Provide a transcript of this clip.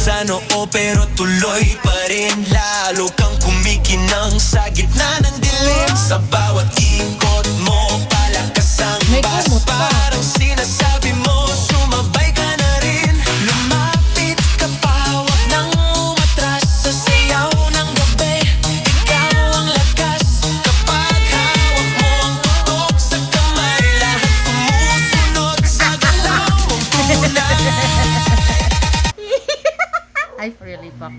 sa noo pero tuloy pa rin. Lalo kang kumikinang sa gitna ng dilim. Sa bawat ikot mo, palakas ang May bas. kumot pa. Parang sinasabi mo, sumabay ka na rin. Lumapit ka pa, wag nang umatras. Sa sayaw ng gabi, ikaw ang lakas. Kapag hawak mo ang tutok sa kamay, lahat sumusunod sa galaw mong tunay. Ay, really pa.